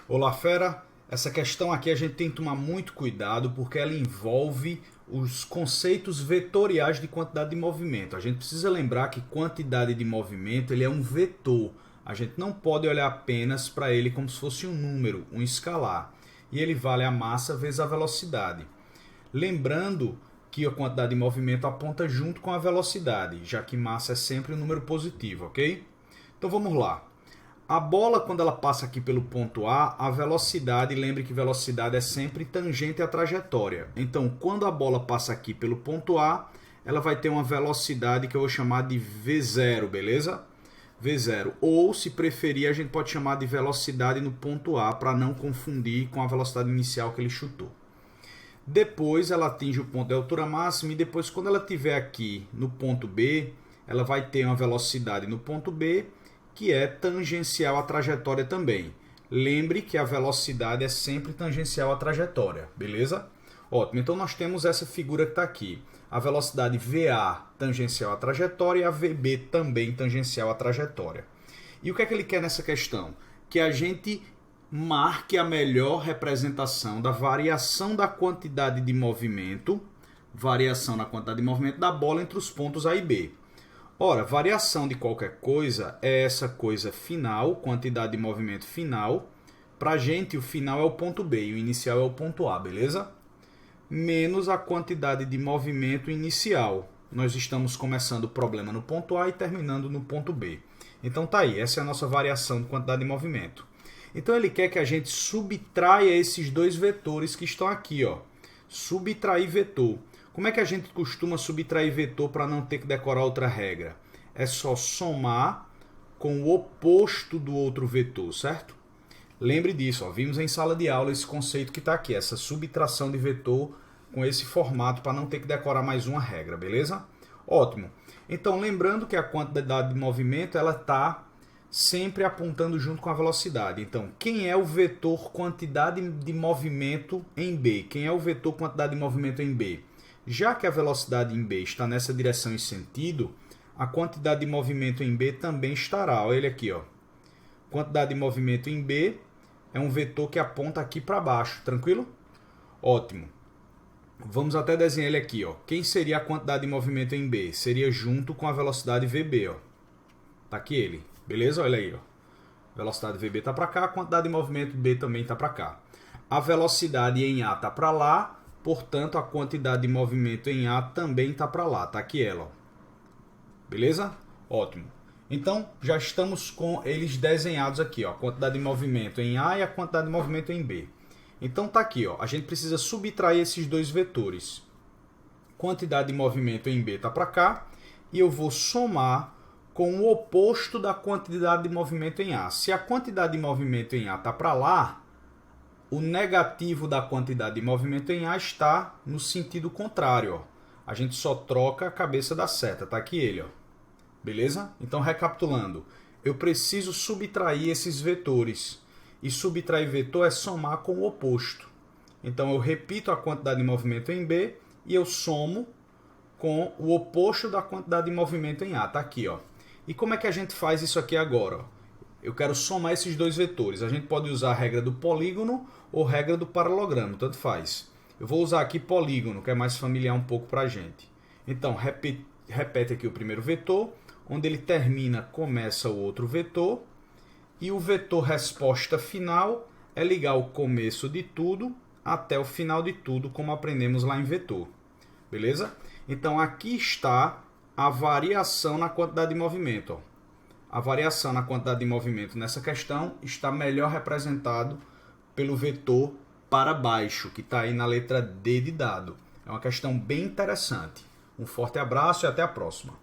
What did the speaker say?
Olá, fera! Essa questão aqui a gente tem que tomar muito cuidado porque ela envolve os conceitos vetoriais de quantidade de movimento. A gente precisa lembrar que quantidade de movimento ele é um vetor. A gente não pode olhar apenas para ele como se fosse um número, um escalar. E ele vale a massa vezes a velocidade. Lembrando que a quantidade de movimento aponta junto com a velocidade, já que massa é sempre um número positivo, ok? Então vamos lá. A bola, quando ela passa aqui pelo ponto A, a velocidade, lembre que velocidade é sempre tangente à trajetória. Então, quando a bola passa aqui pelo ponto A, ela vai ter uma velocidade que eu vou chamar de V0, beleza? V0. Ou, se preferir, a gente pode chamar de velocidade no ponto A, para não confundir com a velocidade inicial que ele chutou. Depois, ela atinge o ponto de altura máxima e depois, quando ela estiver aqui no ponto B, ela vai ter uma velocidade no ponto B, que é tangencial à trajetória também. Lembre que a velocidade é sempre tangencial à trajetória, beleza? Ótimo, então nós temos essa figura que está aqui. A velocidade VA tangencial à trajetória e a VB também tangencial à trajetória. E o que é que ele quer nessa questão? Que a gente marque a melhor representação da variação da quantidade de movimento, variação na quantidade de movimento da bola entre os pontos A e B. Ora, variação de qualquer coisa é essa coisa final, quantidade de movimento final. Para a gente, o final é o ponto B e o inicial é o ponto A, beleza? Menos a quantidade de movimento inicial. Nós estamos começando o problema no ponto A e terminando no ponto B. Então tá aí, essa é a nossa variação de quantidade de movimento. Então ele quer que a gente subtraia esses dois vetores que estão aqui, ó. Subtrair vetor. Como é que a gente costuma subtrair vetor para não ter que decorar outra regra? É só somar com o oposto do outro vetor, certo? Lembre disso, ó, vimos em sala de aula esse conceito que está aqui, essa subtração de vetor com esse formato para não ter que decorar mais uma regra, beleza? Ótimo. Então, lembrando que a quantidade de movimento ela está sempre apontando junto com a velocidade. Então, quem é o vetor quantidade de movimento em B? Quem é o vetor quantidade de movimento em B? Já que a velocidade em B está nessa direção e sentido, a quantidade de movimento em B também estará. Olha ele aqui, ó. Quantidade de movimento em B é um vetor que aponta aqui para baixo, tranquilo? Ótimo. Vamos até desenhar ele aqui, ó. Quem seria a quantidade de movimento em B? Seria junto com a velocidade VB, ó. Tá aqui ele, beleza? Olha aí, ó. Velocidade VB está para cá, a quantidade de movimento B também está para cá. A velocidade em A está para lá. Portanto, a quantidade de movimento em A também está para lá. Está aqui ela. Ó. Beleza? Ótimo. Então, já estamos com eles desenhados aqui. Ó, a quantidade de movimento em A e a quantidade de movimento em B. Então, está aqui. Ó, a gente precisa subtrair esses dois vetores. Quantidade de movimento em B está para cá. E eu vou somar com o oposto da quantidade de movimento em A. Se a quantidade de movimento em A está para lá, o negativo da quantidade de movimento em A está no sentido contrário. Ó. A gente só troca a cabeça da seta. Está aqui ele. Ó. Beleza? Então, recapitulando. Eu preciso subtrair esses vetores. E subtrair vetor é somar com o oposto. Então, eu repito a quantidade de movimento em B e eu somo com o oposto da quantidade de movimento em A. Está aqui. Ó. E como é que a gente faz isso aqui agora? Ó? Eu quero somar esses dois vetores. A gente pode usar a regra do polígono ou regra do paralelogramo, tanto faz. Eu vou usar aqui polígono, que é mais familiar um pouco para a gente. Então, repete aqui o primeiro vetor, onde ele termina, começa o outro vetor. E o vetor resposta final é ligar o começo de tudo até o final de tudo, como aprendemos lá em vetor. Beleza? Então, aqui está a variação na quantidade de movimento. Ó. A variação na quantidade de movimento nessa questão está melhor representado pelo vetor para baixo, que está aí na letra D de dado. É uma questão bem interessante. Um forte abraço e até a próxima.